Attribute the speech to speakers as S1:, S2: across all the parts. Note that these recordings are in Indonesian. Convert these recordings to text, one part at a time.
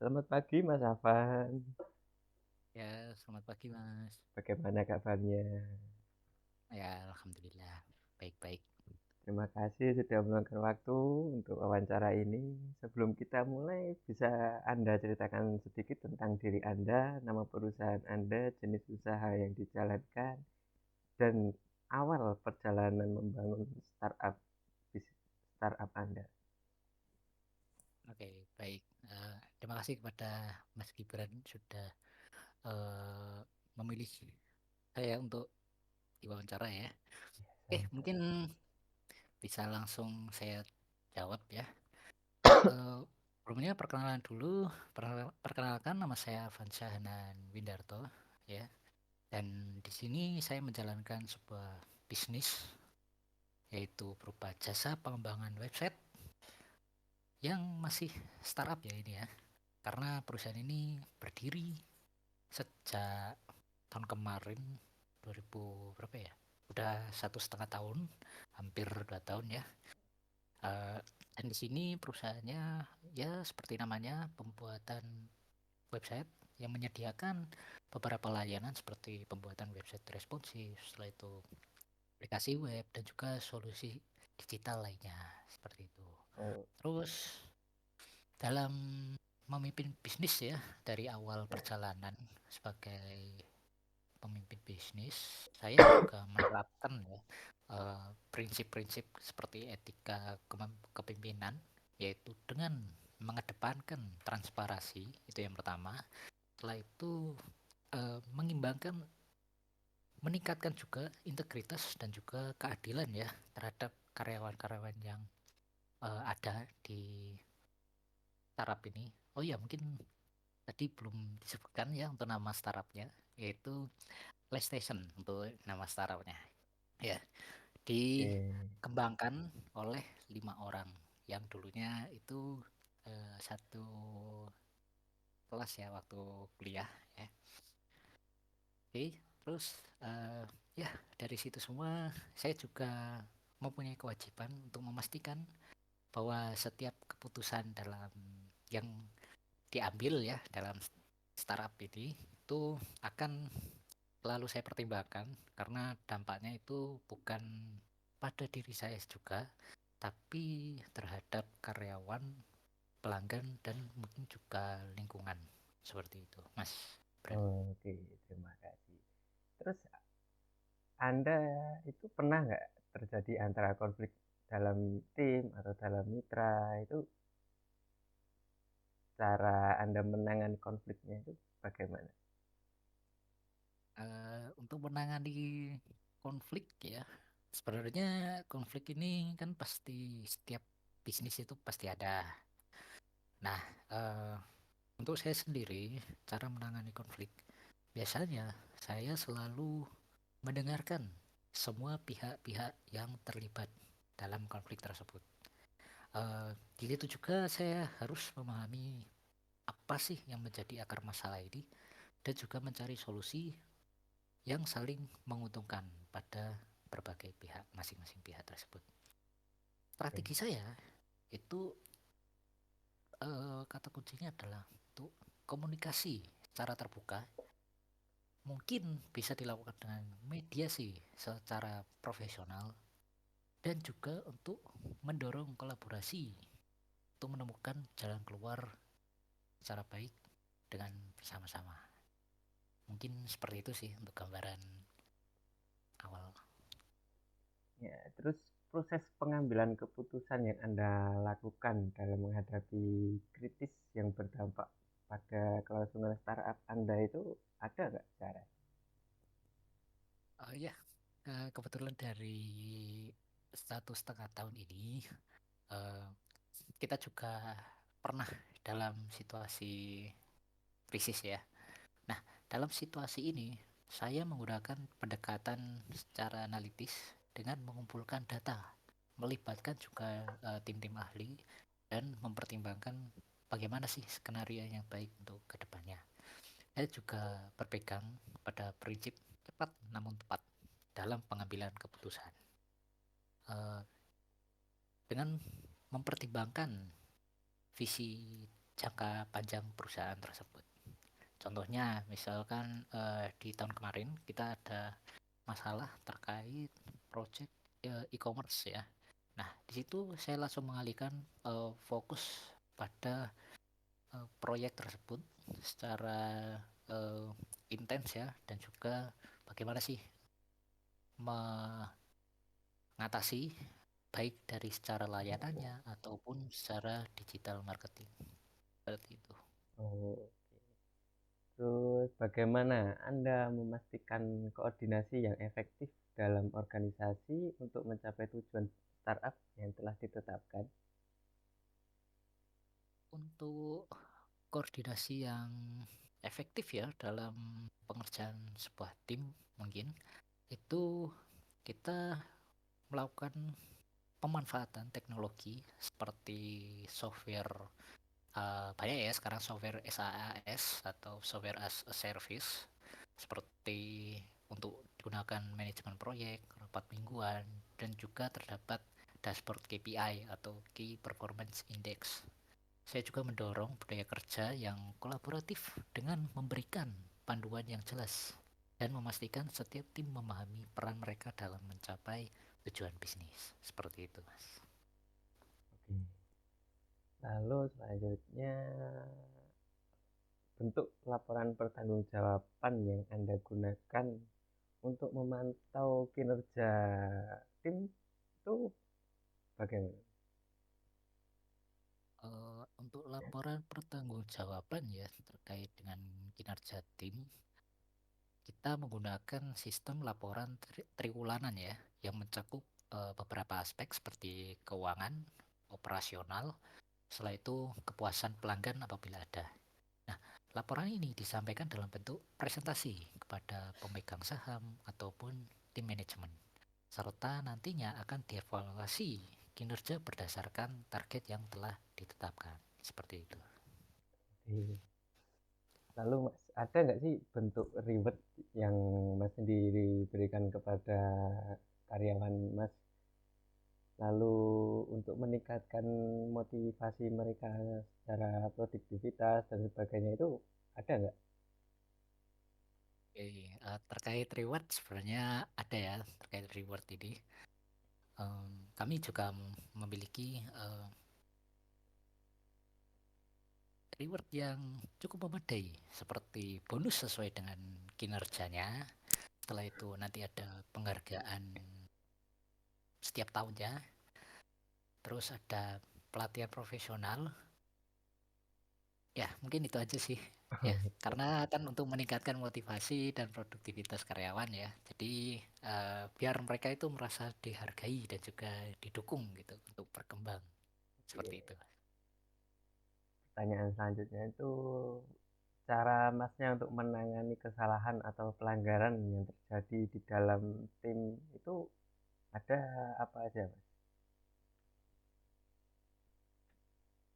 S1: Selamat pagi Mas Afan.
S2: Ya, selamat pagi Mas.
S1: Bagaimana kabarnya?
S2: Ya, alhamdulillah baik-baik.
S1: Terima kasih sudah meluangkan waktu untuk wawancara ini. Sebelum kita mulai, bisa Anda ceritakan sedikit tentang diri Anda, nama perusahaan Anda, jenis usaha yang dijalankan, dan awal perjalanan membangun startup Anda.
S2: Oke, baik. Terima kasih kepada Mas Gibran sudah eh, memilih saya untuk diwawancara ya. Oke, mungkin bisa langsung saya jawab ya. Eh, Sebelumnya perkenalan dulu. Perkenalkan nama saya Avansyah Hanan Windarto ya. Dan di sini saya menjalankan sebuah bisnis yaitu berupa jasa pengembangan website yang masih startup ya ini ya. Karena perusahaan ini berdiri sejak tahun kemarin 2000 berapa ya, udah 1,5 tahun, hampir 2 tahun ya. Dan di sini perusahaannya ya seperti namanya, pembuatan website yang menyediakan beberapa layanan seperti pembuatan website responsif, setelah itu aplikasi web, dan juga solusi digital lainnya seperti itu.
S1: Oh,
S2: Terus dalam memimpin bisnis ya, dari awal
S1: ya.
S2: perjalanan sebagai pemimpin bisnis, saya juga menerapkan ya prinsip-prinsip seperti etika kepemimpinan, yaitu dengan mengedepankan transparansi, itu yang pertama. Setelah itu mengimbangkan, meningkatkan juga integritas dan juga keadilan ya terhadap karyawan-karyawan yang ada di startup ini. Oh iya, mungkin tadi belum disebutkan ya untuk nama startupnya, yaitu PlayStation untuk nama startupnya. Ya,
S1: Oke.
S2: dikembangkan oleh 5 orang yang dulunya itu satu kelas ya waktu kuliah ya. Oke, terus ya dari situ semua saya juga mempunyai kewajiban untuk memastikan bahwa setiap keputusan dalam yang diambil ya dalam startup ini itu akan selalu saya pertimbangkan, karena dampaknya itu bukan pada diri saya juga, tapi terhadap karyawan, pelanggan, dan mungkin juga lingkungan. Seperti itu, Mas Bram.
S1: Oke, terima kasih. Terus Anda itu pernah nggak terjadi antara konflik dalam tim atau dalam mitra itu cara Anda menangani konfliknya itu bagaimana?
S2: Untuk menangani konflik ya, sebenarnya konflik ini kan pasti setiap bisnis itu pasti ada. Nah, eh, untuk saya sendiri, cara menangani konflik, biasanya saya selalu mendengarkan semua pihak-pihak yang terlibat dalam konflik tersebut. Di situ juga saya harus memahami apa sih yang menjadi akar masalah ini, dan juga mencari solusi yang saling menguntungkan pada berbagai pihak, masing-masing pihak tersebut.
S1: Oke.
S2: Strategi saya itu kata kuncinya adalah untuk komunikasi secara terbuka. Mungkin bisa dilakukan dengan mediasi secara profesional, dan juga untuk mendorong kolaborasi untuk menemukan jalan keluar secara baik dengan bersama-sama. Mungkin seperti itu sih untuk gambaran awal.
S1: Ya, terus proses pengambilan keputusan yang Anda lakukan dalam menghadapi kritis yang berdampak pada kelangsungan startup Anda itu ada nggak cara?
S2: Ya, kebetulan dari 1,5 tahun ini, eh, kita juga pernah dalam situasi krisis ya. Nah, dalam situasi ini saya menggunakan pendekatan secara analitis dengan mengumpulkan data, melibatkan juga tim-tim ahli, dan mempertimbangkan bagaimana sih skenario yang baik untuk kedepannya. Saya juga berpegang pada prinsip cepat namun tepat dalam pengambilan keputusan. Eh, dengan mempertimbangkan visi jangka panjang perusahaan tersebut. Contohnya, misalkan di tahun kemarin kita ada masalah terkait project e-commerce ya. Nah, di situ saya langsung mengalihkan fokus pada proyek tersebut secara intens ya, dan juga bagaimana sih mengatasi baik dari secara layanannya ataupun secara digital marketing. Seperti itu.
S1: Oh, terus bagaimana Anda memastikan koordinasi yang efektif dalam organisasi untuk mencapai tujuan startup yang telah ditetapkan?
S2: Untuk koordinasi yang efektif ya dalam pengerjaan sebuah tim, mungkin itu kita melakukan pemanfaatan teknologi seperti software, banyak ya sekarang software SaaS atau software as a service, seperti untuk digunakan manajemen proyek, rapat mingguan, dan juga terdapat dashboard KPI atau Key Performance Index. Saya juga mendorong budaya kerja yang kolaboratif dengan memberikan panduan yang jelas dan memastikan setiap tim memahami peran mereka dalam mencapai tujuan bisnis. Seperti itu, Mas.
S1: Oke. Lalu selanjutnya, bentuk laporan pertanggungjawaban yang Anda gunakan untuk memantau kinerja tim itu bagaimana?
S2: Untuk laporan pertanggungjawaban ya terkait dengan kinerja tim, kita menggunakan sistem laporan triwulanan ya, yang mencakup beberapa aspek seperti keuangan, operasional, setelah itu kepuasan pelanggan apabila ada. Nah, laporan ini disampaikan dalam bentuk presentasi kepada pemegang saham ataupun tim manajemen, serta nantinya akan dievaluasi kinerja berdasarkan target yang telah ditetapkan. Seperti itu.
S1: Lalu Mas, ada nggak sih bentuk reward yang Mas sendiri berikan kepada karyawan Mas? Lalu untuk meningkatkan motivasi mereka secara produktivitas dan sebagainya itu ada nggak?
S2: Oke, terkait reward sebenarnya ada ya, terkait reward ini. Kami juga memiliki reward yang cukup memadai, seperti bonus sesuai dengan kinerjanya. Setelah itu nanti ada penghargaan setiap tahunnya, terus ada pelatihan profesional. Ya, mungkin itu aja sih. Ya, karena kan untuk meningkatkan motivasi dan produktivitas karyawan ya. Jadi biar mereka itu merasa dihargai dan juga didukung gitu untuk berkembang. Seperti itu.
S1: Pertanyaan selanjutnya itu cara Masnya untuk menangani kesalahan atau pelanggaran yang terjadi di dalam tim itu ada apa aja, Mas?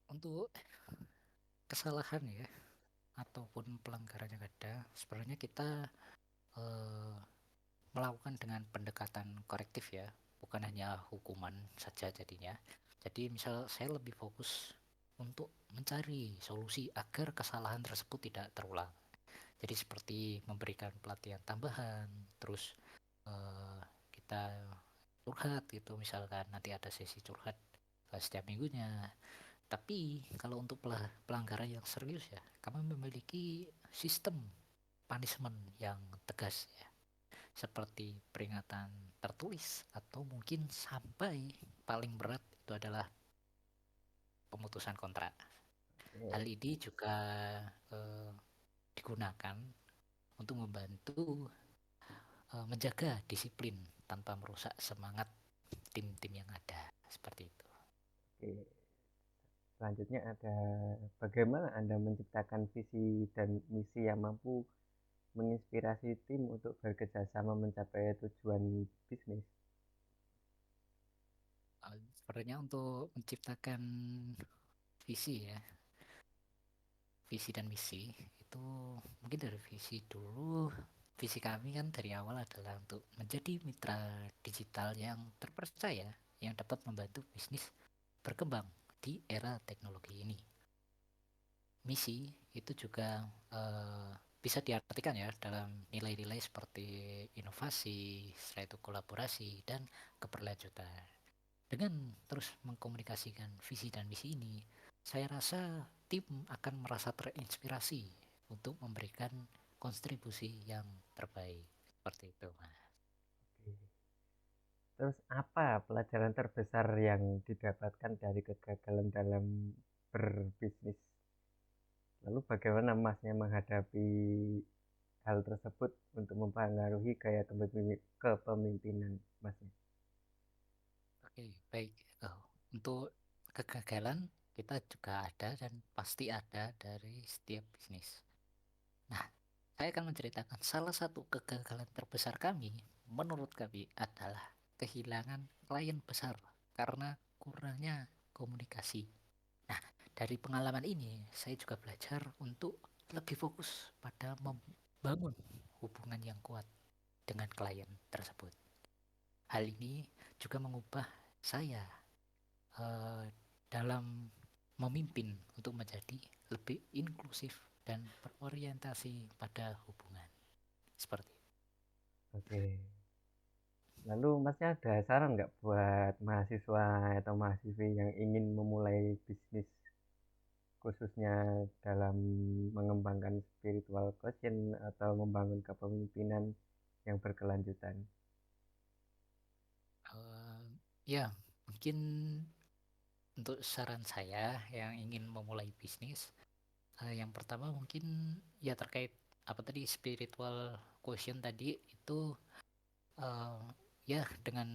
S2: Untuk kesalahan ya ataupun pelanggaran yang ada, sebenarnya kita eh, melakukan dengan pendekatan korektif ya, bukan hanya hukuman saja jadinya. Jadi misal saya lebih fokus untuk mencari solusi agar kesalahan tersebut tidak terulang. Jadi seperti memberikan pelatihan tambahan, terus kita curhat gitu, misalkan nanti ada sesi curhat setiap minggunya. Tapi kalau untuk pelanggaran yang serius ya, kami memiliki sistem punishment yang tegas ya, seperti peringatan tertulis atau mungkin sampai paling berat itu adalah pemutusan kontrak. Hal ini juga eh, digunakan untuk membantu menjaga disiplin tanpa merusak semangat tim-tim yang ada. Seperti itu.
S1: Oke. Selanjutnya ada bagaimana Anda menciptakan visi dan misi yang mampu menginspirasi tim untuk bekerja sama mencapai tujuan bisnis.
S2: Sebenarnya untuk menciptakan visi ya, visi dan misi itu mungkin dari visi dulu. Visi kami kan dari awal adalah untuk menjadi mitra digital yang terpercaya yang dapat membantu bisnis berkembang di era teknologi ini. misi itu juga bisa diartikan ya dalam nilai-nilai seperti inovasi, setelah itu kolaborasi dan keberlanjutan. Dengan terus mengkomunikasikan visi dan misi ini, saya rasa tim akan merasa terinspirasi untuk memberikan kontribusi yang terbaik. Seperti itu, Mas.
S1: Terus apa pelajaran terbesar yang didapatkan dari kegagalan dalam berbisnis? Lalu bagaimana Masnya menghadapi hal tersebut untuk mempengaruhi gaya kepemimpinan Masnya?
S2: Oke, baik. Untuk kegagalan kita juga ada dan pasti ada dari setiap bisnis. Nah, saya akan menceritakan salah satu kegagalan terbesar kami, menurut kami adalah kehilangan klien besar karena kurangnya komunikasi. Nah, dari pengalaman ini saya juga belajar untuk lebih fokus pada membangun hubungan yang kuat dengan klien tersebut. Hal ini juga mengubah saya eh, dalam memimpin untuk menjadi lebih inklusif dan berorientasi pada hubungan. Seperti itu.
S1: Oke. Lalu Masnya ada saran nggak buat mahasiswa atau mahasiswi yang ingin memulai bisnis khususnya dalam mengembangkan spiritual quotient atau membangun kepemimpinan yang berkelanjutan?
S2: Eh, ya, mungkin untuk saran saya yang ingin memulai bisnis, yang pertama mungkin ya terkait apa tadi spiritual quotient tadi itu eh, ya dengan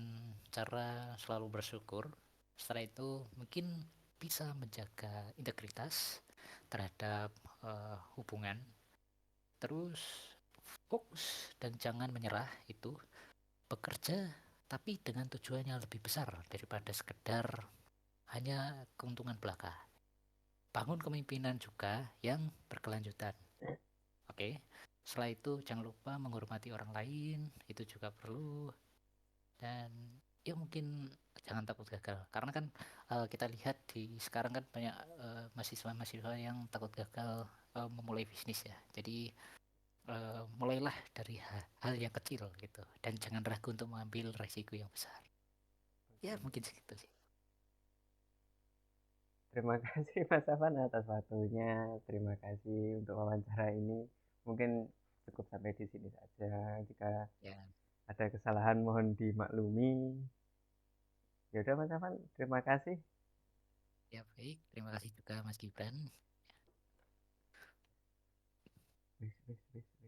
S2: cara selalu bersyukur. Setelah itu mungkin bisa menjaga integritas terhadap hubungan. Terus fokus dan jangan menyerah itu bekerja tapi dengan tujuan yang lebih besar daripada sekedar hanya keuntungan belaka. Bangun kepemimpinan juga yang berkelanjutan. Oke. Setelah itu jangan lupa menghormati orang lain, itu juga perlu. Dan ya mungkin jangan takut gagal. Karena kan kita lihat di sekarang kan banyak mahasiswa-mahasiswa yang takut gagal memulai bisnis ya. Jadi mulailah dari hal yang kecil gitu dan jangan ragu untuk mengambil resiko yang besar. Ya mungkin segitu sih.
S1: Terima kasih Mas Afan atas waktunya. Terima kasih untuk wawancara ini. Mungkin cukup sampai di sini saja. Jika
S2: Ya,
S1: ada kesalahan mohon dimaklumi. Ya udah Mas Afan, terima kasih.
S2: ya baik. Terima kasih juga Mas Gibran.
S1: Wis, wis, wis.